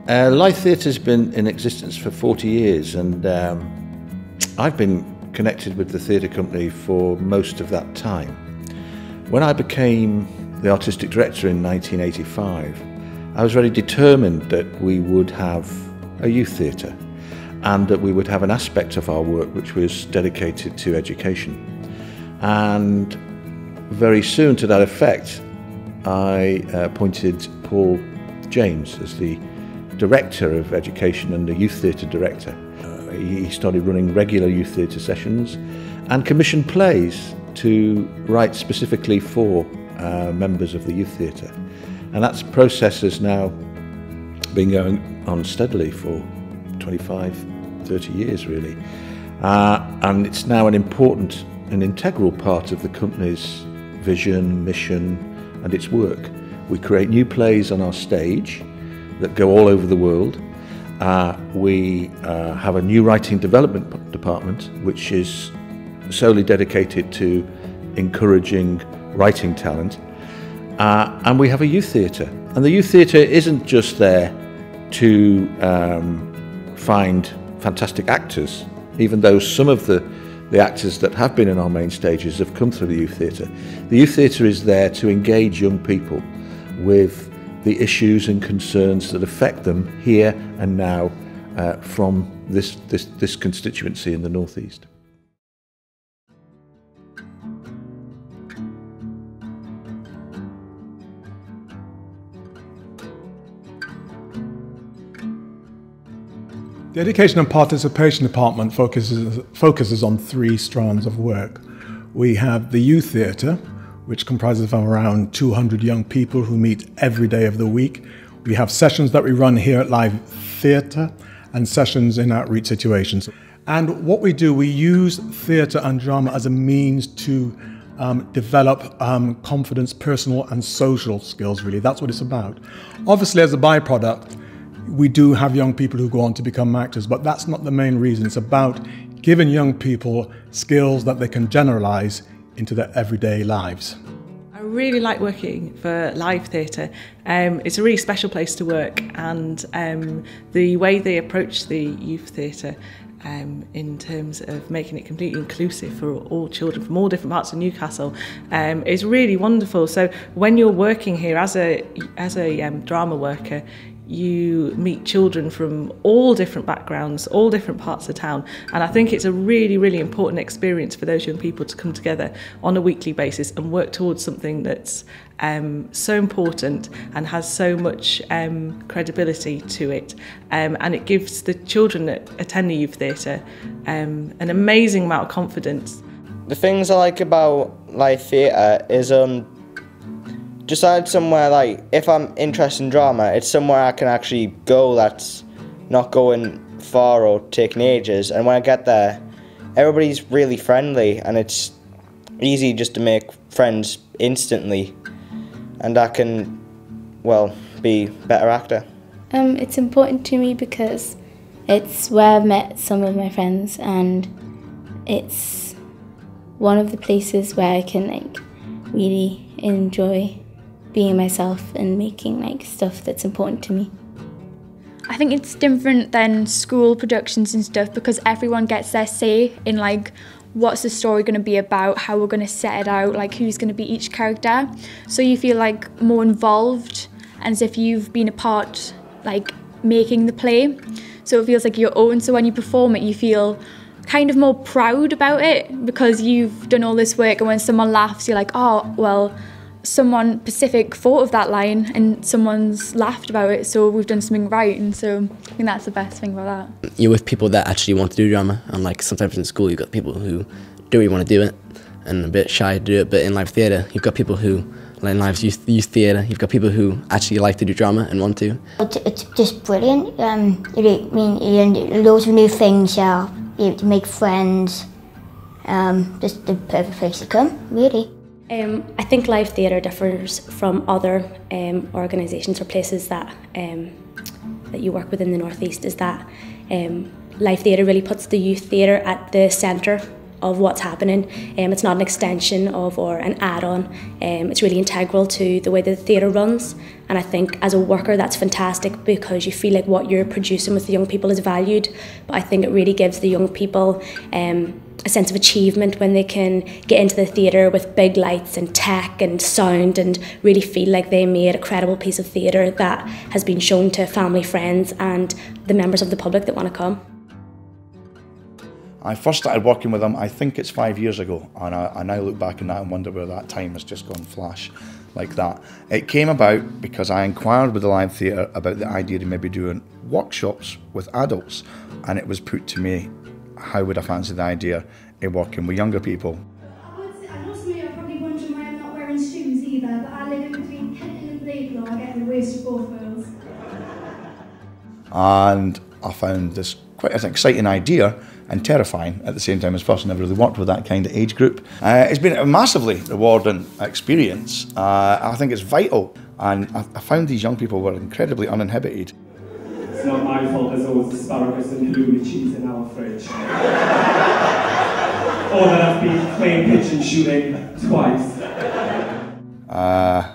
Live Theatre's been in existence for 40 years, and I've been connected with the theatre company for most of that time. When I became the artistic director in 1985, I was very determined that we would have a youth theatre and that we would have an aspect of our work which was dedicated to education. And very soon to that effect, I appointed Paul James as the Director of Education and the Youth Theatre Director. He started running regular youth theatre sessions and commissioned plays to write specifically for members of the youth theatre. And that process has now been going on steadily for 25, 30 years really. And it's now an important and integral part of the company's vision, mission and its work. We create new plays on our stage that go all over the world. We have a new writing development department which is solely dedicated to encouraging writing talent. And we have a youth theatre. And the youth theatre isn't just there to find fantastic actors, even though some of the actors that have been in our main stages have come through the youth theatre. The youth theatre is there to engage young people with the issues and concerns that affect them here and now from this constituency in the North East. The Education and Participation Department focuses on three strands of work. We have the youth theatre, which comprises of around 200 young people who meet every day of the week. We have sessions that we run here at Live Theatre and sessions in outreach situations. And what we do, we use theatre and drama as a means to develop confidence, personal and social skills, really. That's what it's about. Obviously, as a byproduct, we do have young people who go on to become actors, but that's not the main reason. It's about giving young people skills that they can generalise into their everyday lives. I really like working for Live Theatre. It's a really special place to work, and the way they approach the youth theatre in terms of making it completely inclusive for all children from all different parts of Newcastle is really wonderful. So when you're working here as a drama worker, you meet children from all different backgrounds, all different parts of town, and I think it's a really, really important experience for those young people to come together on a weekly basis and work towards something that's so important and has so much credibility to it, and it gives the children that attend the youth theatre an amazing amount of confidence. The things I like about Live Theatre is decide somewhere, like, if I'm interested in drama, it's somewhere I can actually go that's not going far or taking ages, and when I get there, everybody's really friendly and it's easy just to make friends instantly, and I can, well, be a better actor. It's important to me because it's where I've met some of my friends, and it's one of the places where I can really enjoy being myself and making stuff that's important to me. I think it's different than school productions and stuff because everyone gets their say in what's the story going to be about, how we're going to set it out, who's going to be each character. So you feel more involved and as if you've been a part making the play. So it feels like your own. So when you perform it, you feel kind of more proud about it because you've done all this work, and when someone laughs, you're like, oh, well, someone specific thought of that line and someone's laughed about it, so we've done something right. And so I think that's the best thing about that. You're with people that actually want to do drama, and sometimes in school you've got people who don't really want to do it and a bit shy to do it, but in Live Theatre you've got people who, in Live Youth Theatre, you've got people who actually like to do drama and want to. It's just brilliant. You learn loads of new things, you're able to make friends, just the perfect place to come, really. I think Live Theatre differs from other organisations or places that you work within the North East, is that Live Theatre really puts the youth theatre at the centre of what's happening. It's not an extension of or an add-on. It's really integral to the way the theatre runs. And I think as a worker that's fantastic because you feel like what you're producing with the young people is valued. But I think it really gives the young people a sense of achievement when they can get into the theatre with big lights and tech and sound and really feel like they made a credible piece of theatre that has been shown to family, friends and the members of the public that want to come. I first started working with them, I think it's 5 years ago, and I now look back on that and wonder where that time has just gone flash like that. It came about because I inquired with the Live Theatre about the idea of maybe doing workshops with adults, and it was put to me, how would I fancy the idea of working with younger people? I must admit, I'm probably wondering why I'm not wearing shoes either, but I live in between Kenton and Blakelow, I get in the worst of both worlds. And I found this quite an exciting idea and terrifying at the same time as first. I never really worked with that kind of age group. It's been a massively rewarding experience. I think it's vital, and I found these young people were incredibly uninhibited. It's not my fault there's always asparagus and halloumi cheese in our fridge. Or that I've been playing pigeon shooting twice.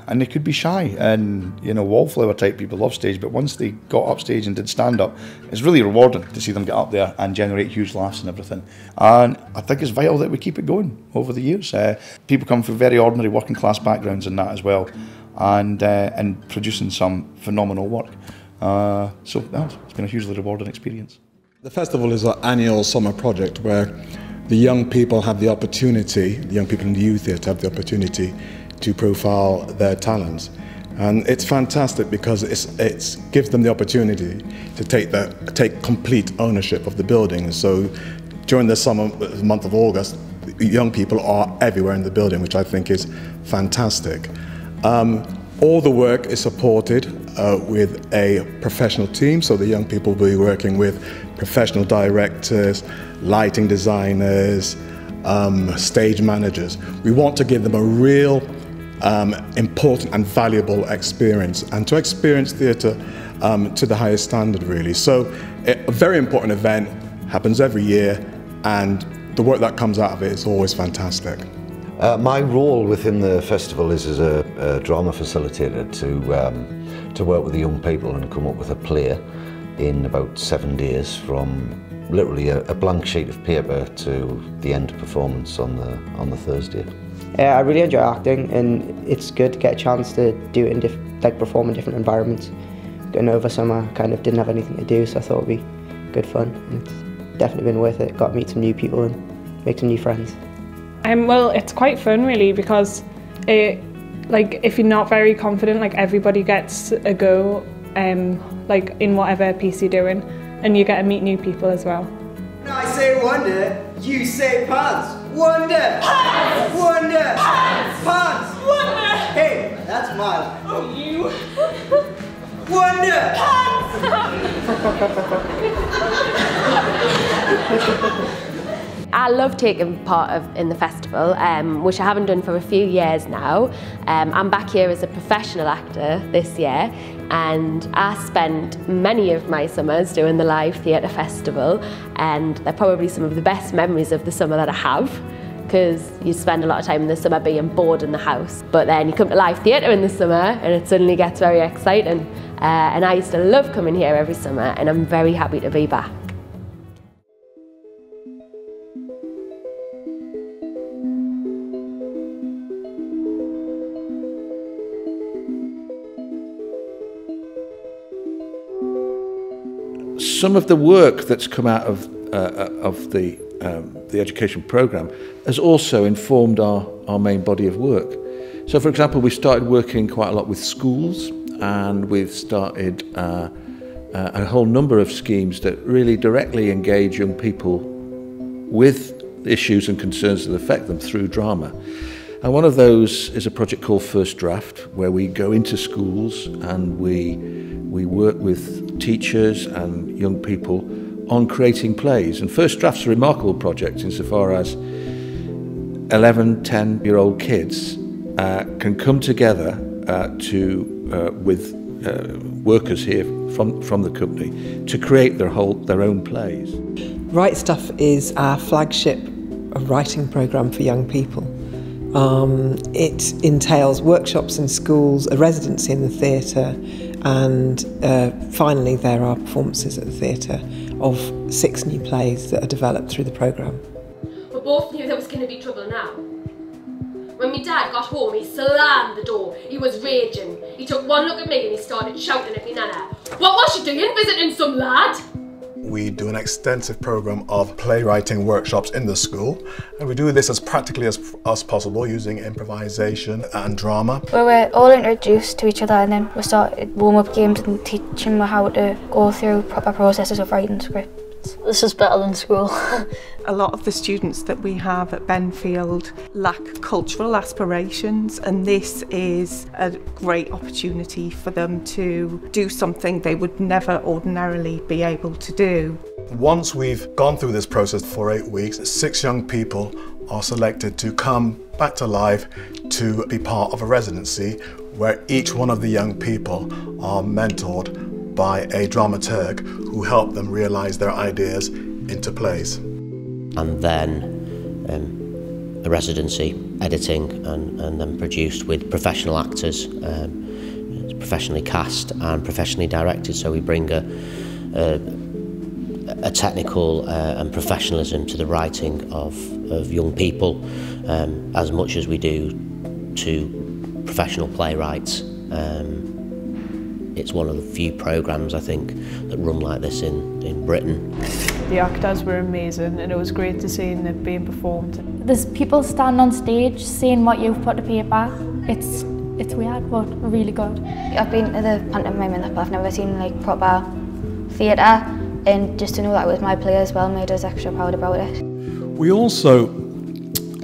And they could be shy, and you know, wallflower type people love stage, but once they got up stage and did stand up, it's really rewarding to see them get up there and generate huge laughs and everything. And I think it's vital that we keep it going over the years. People come from very ordinary working class backgrounds in that as well, and producing some phenomenal work. So it's been a hugely rewarding experience. The festival is an annual summer project where the young people have the opportunity, the young people in the youth theatre have the opportunity to profile their talents. And it's fantastic because it gives them the opportunity to take complete ownership of the building. So during the summer month of August, young people are everywhere in the building, which I think is fantastic. All the work is supported with a professional team, so the young people will be working with professional directors, lighting designers, stage managers. We want to give them a real important and valuable experience, and to experience theatre to the highest standard, really. So a very important event, happens every year, and the work that comes out of it is always fantastic. My role within the festival is as a drama facilitator to work with the young people and come up with a play in about 7 days, from literally a blank sheet of paper to the end performance on the Thursday. I really enjoy acting, and it's good to get a chance to do it in perform in different environments. Going over summer, kind of didn't have anything to do, so I thought it'd be good fun, and it's definitely been worth it. Got to meet some new people and make some new friends. Well, it's quite fun really, because if you're not very confident, everybody gets a go, in whatever piece you're doing, and you get to meet new people as well. When I say wonder, you say pants. Wonder! Pants! Wonder! Pants! Pants! Wonder! Hey, that's mine. Oh, you! Wonder! Pants! I love taking part in the festival, which I haven't done for a few years now. I'm back here as a professional actor this year, and I spent many of my summers doing the Live Theatre Festival, and they're probably some of the best memories of the summer that I have, because you spend a lot of time in the summer being bored in the house, but then you come to Live Theatre in the summer and it suddenly gets very exciting. And I used to love coming here every summer, and I'm very happy to be back. Some of the work that's come out of the education programme has also informed our main body of work. So, for example, we started working quite a lot with schools, and we've started a whole number of schemes that really directly engage young people with issues and concerns that affect them through drama. And one of those is a project called First Draft, where we go into schools and we work with teachers and young people on creating plays. And First Draft's a remarkable project insofar as 11, 10-year-old kids can come together with workers here from the company to create their own plays. Right Stuff is our flagship a writing programme for young people. It entails workshops in schools, a residency in the theatre, and finally there are performances at the theatre of 6 new plays that are developed through the programme. We both knew there was going to be trouble now. When my dad got home, he slammed the door. He was raging. He took one look at me and he started shouting at me nana. What was she doing, visiting some lad? We do an extensive programme of playwriting workshops in the school, and we do this as practically as possible using improvisation and drama. We were all introduced to each other, and then we started warm-up games and teaching them how to go through proper processes of writing scripts. This is better than school. A lot of the students that we have at Benfield lack cultural aspirations, and this is a great opportunity for them to do something they would never ordinarily be able to do. Once we've gone through this process for 8 weeks, 6 young people are selected to come back to life to be part of a residency where each one of the young people are mentored by a dramaturg who help them realise their ideas into plays. And then a residency, editing and then produced with professional actors, professionally cast and professionally directed, so we bring a technical and professionalism to the writing of young people as much as we do to professional playwrights. It's one of the few programmes, I think, that run like this in Britain. The actors were amazing, and it was great to see them being performed. There's people standing on stage saying what you've put to paper. It's weird, but really good. I've been to the pantomime and that, but I've never seen like proper theatre, and just to know that it was my play as well made us extra proud about it. We also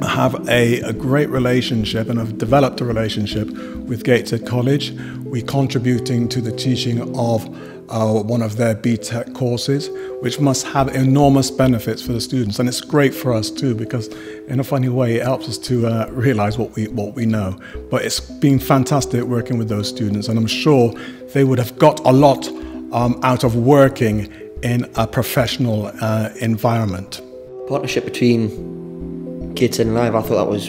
have a great relationship and have developed a relationship with Gateshead College. We're contributing to the teaching of one of their BTEC courses, which must have enormous benefits for the students, and it's great for us too, because in a funny way it helps us to realise what we know. But it's been fantastic working with those students, and I'm sure they would have got a lot out of working in a professional environment. Partnership between Gateshead and Live, I thought that was,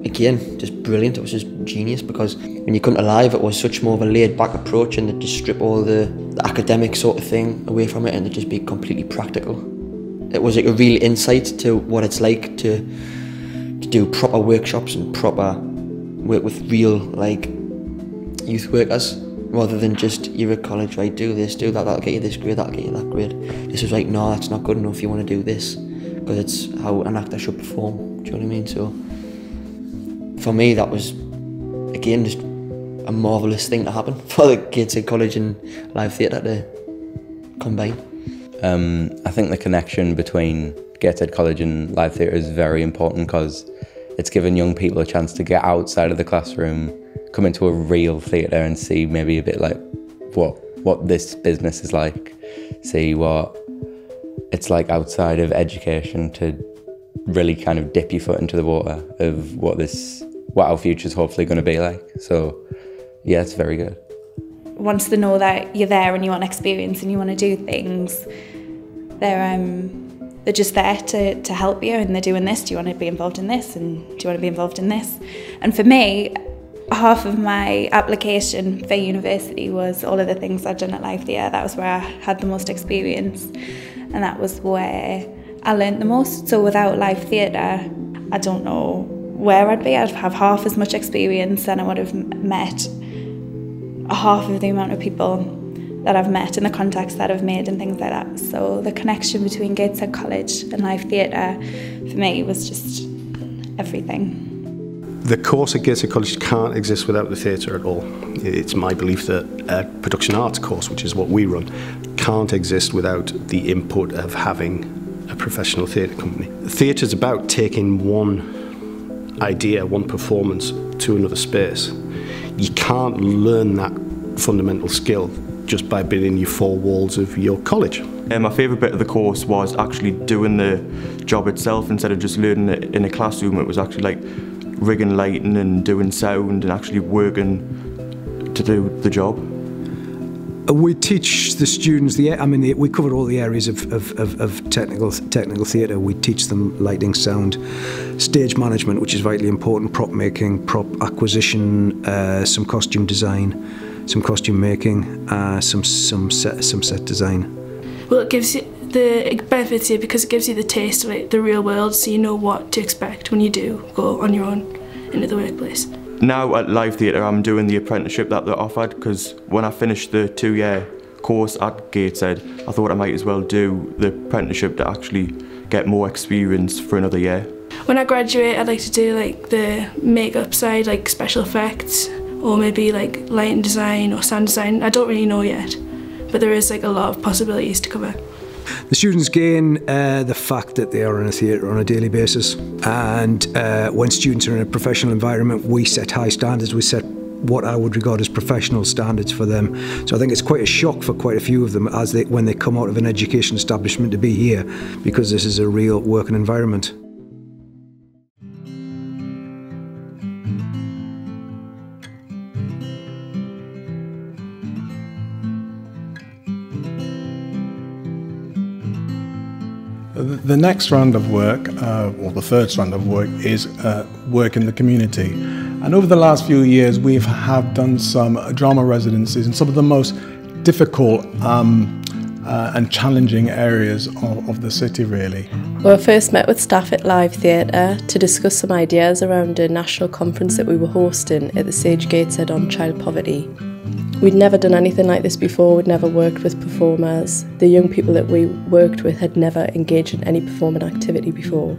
again, just brilliant. It was just genius, because when you come to Live, it was such more of a laid-back approach, and they'd just strip all the academic sort of thing away from it, and they'd just be completely practical. It was like a real insight to what it's like to do proper workshops and proper work with real, like, youth workers, rather than just, you're at college, right, do this, do that, that'll get you this grade, that'll get you that grade. This was like, no, that's not good enough, you want to do this, because it's how an actor should perform, do you know what I mean? So, for me, that was, again, just a marvellous thing to happen for the Gateshead College and Live Theatre to combine. I think the connection between Gateshead College and Live Theatre is very important, because it's given young people a chance to get outside of the classroom, come into a real theatre and see maybe a bit like what this business is like, see what it's like outside of education, to really kind of dip your foot into the water of what our future's hopefully going to be like. So yeah, it's very good. Once they know that you're there and you want experience and you want to do things, they're just there to help you, and they're doing this. Do you want to be involved in this? And do you want to be involved in this? And for me, half of my application for university was all of the things I'd done at Live Theatre. That was where I had the most experience, and that was where I learned the most. So without Live Theatre, I don't know where I'd be. I'd have half as much experience, and I would have met half of the amount of people that I've met and the contacts that I've made and things like that. So the connection between Gateshead College and Live Theatre for me was just everything. The course at Gateshead College can't exist without the theatre at all. It's my belief that a production arts course, which is what we run, can't exist without the input of having a professional theatre company. Theatre is about taking one idea, one performance to another space. You can't learn that fundamental skill just by being in your four walls of your college. My favourite bit of the course was actually doing the job itself. Instead of just learning it in a classroom, it was actually like rigging lighting and doing sound and actually working to do the job. We teach the students we cover all the areas of technical theatre. We teach them lighting, sound, stage management, which is vitally important, prop making, prop acquisition, some costume design, some costume making, some set design. Well, it gives you the benefits here because it gives you the taste of like the real world, so you know what to expect when you do go on your own into the workplace. Now at Live Theatre I'm doing the apprenticeship that they're offered, because when I finished the 2-year course at Gateshead I thought I might as well do the apprenticeship to actually get more experience for another year. When I graduate I'd like to do like the makeup side, like special effects, or maybe like lighting design or sound design. I don't really know yet, but there is like a lot of possibilities to cover. The students gain the fact that they are in a theatre on a daily basis, and when students are in a professional environment we set high standards, we set what I would regard as professional standards for them. So I think it's quite a shock for quite a few of them when they come out of an education establishment to be here, because this is a real working environment. The next strand of work, or the third strand of work, is work in the community. And over the last few years we have done some drama residencies in some of the most difficult and challenging areas of the city, really. Well, I first met with staff at Live Theatre to discuss some ideas around a national conference that we were hosting at the Sage Gateshead on child poverty. We'd never done anything like this before, we'd never worked with performers. The young people that we worked with had never engaged in any performing activity before.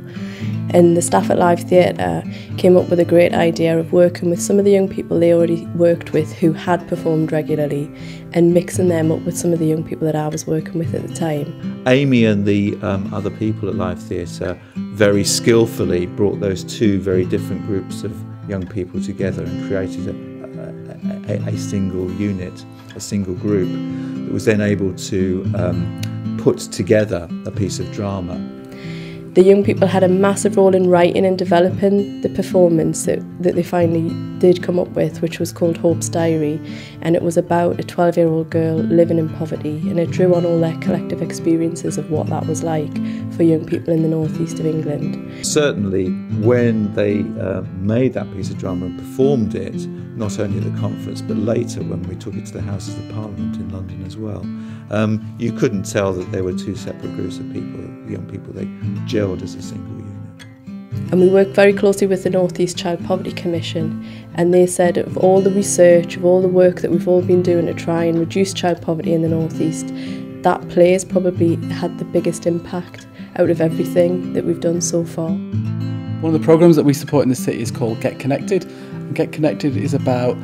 And the staff at Live Theatre came up with a great idea of working with some of the young people they already worked with who had performed regularly, and mixing them up with some of the young people that I was working with at the time. Amy and the other people at Live Theatre very skillfully brought those two very different groups of young people together and created a single unit, a single group that was then able to put together a piece of drama. The young people had a massive role in writing and developing the performance that they finally did come up with, which was called Hope's Diary, and it was about a 12-year-old girl living in poverty, and it drew on all their collective experiences of what that was like for young people in the northeast of England. Certainly when they made that piece of drama and performed it, not only at the conference but later when we took it to the Houses of Parliament in London as well, you couldn't tell that there were two separate groups of people, young people. They gelled as a single unit. And we worked very closely with the North East Child Poverty Commission, and they said of all the research, of all the work that we've all been doing to try and reduce child poverty in the North East, that play has probably had the biggest impact out of everything that we've done so far. One of the programmes that we support in the city is called Get Connected. And Get Connected is about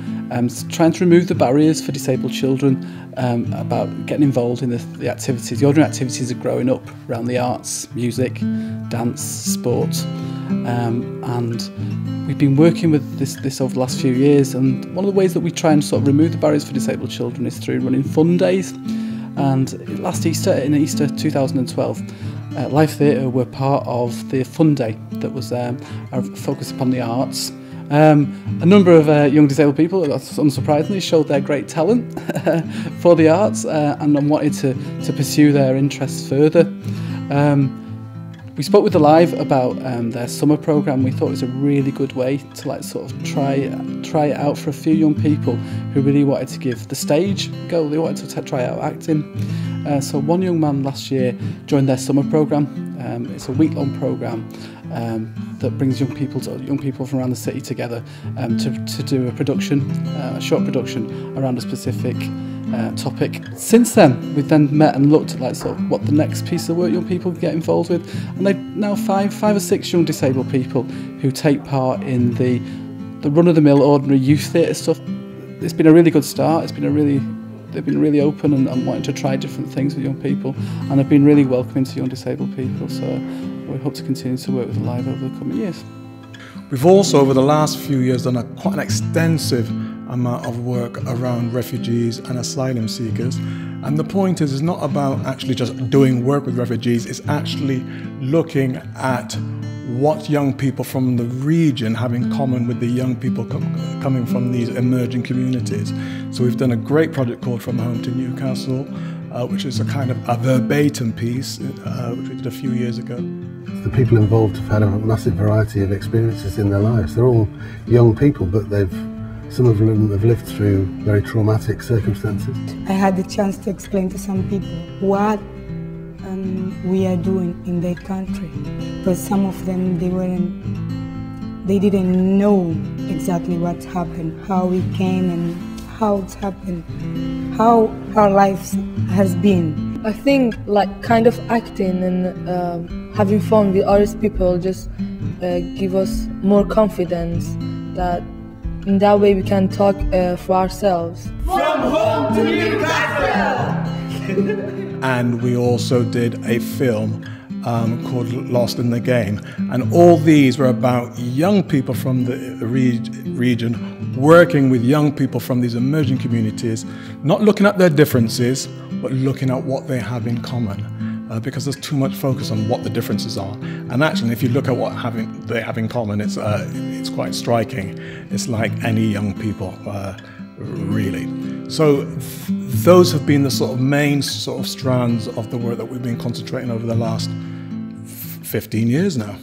trying to remove the barriers for disabled children, about getting involved in the activities, the ordinary activities of growing up around the arts, music, dance, sport. And we've been working with this over the last few years, and one of the ways that we try and sort of remove the barriers for disabled children is through running fun days. And last Easter, in Easter 2012, Live Theatre were part of the fun day that was focused upon the arts. A number of young disabled people, unsurprisingly, showed their great talent for the arts and wanted to pursue their interests further. We spoke with the Live about their summer programme. We thought it was a really good way to sort of try it out for a few young people who really wanted to give the stage a go. They wanted to try out acting. So one young man last year joined their summer programme. It's a week-long programme that brings young people from around the city together to do a production, a short production around a specific topic. Since then, we've then met and looked at sort of what the next piece of work young people can get involved with, and they've now five or six young disabled people who take part in the run-of-the-mill ordinary youth theatre stuff. It's been a really good start. They've been really open and wanting to try different things with young people, and have been really welcoming to young disabled people. So we hope to continue to work with the Live over the coming years. We've also, over the last few years, done quite an extensive amount of work around refugees and asylum seekers. And the point is, it's not about actually just doing work with refugees, it's actually looking at what young people from the region have in common with the young people coming from these emerging communities. So we've done a great project called From Home to Newcastle, which is a kind of a verbatim piece, which we did a few years ago. The people involved have had a massive variety of experiences in their lives. They're all young people, but some of them have lived through very traumatic circumstances. I had the chance to explain to some people what we are doing in their country, because some of them they didn't know exactly what happened, how we came and how it's happened, how our lives has been. I think like kind of acting and having fun with other people just give us more confidence that in that way we can talk for ourselves. From Home to Newcastle! And we also did a film called Lost in the Game. And all these were about young people from the region working with young people from these emerging communities, not looking at their differences, but looking at what they have in common. Because there's too much focus on what the differences are. And actually, if you look at what they have in common, it's quite striking. It's like any young people, really. So those have been the sort of main sort of strands of the work that we've been concentrating over the last 15 years now.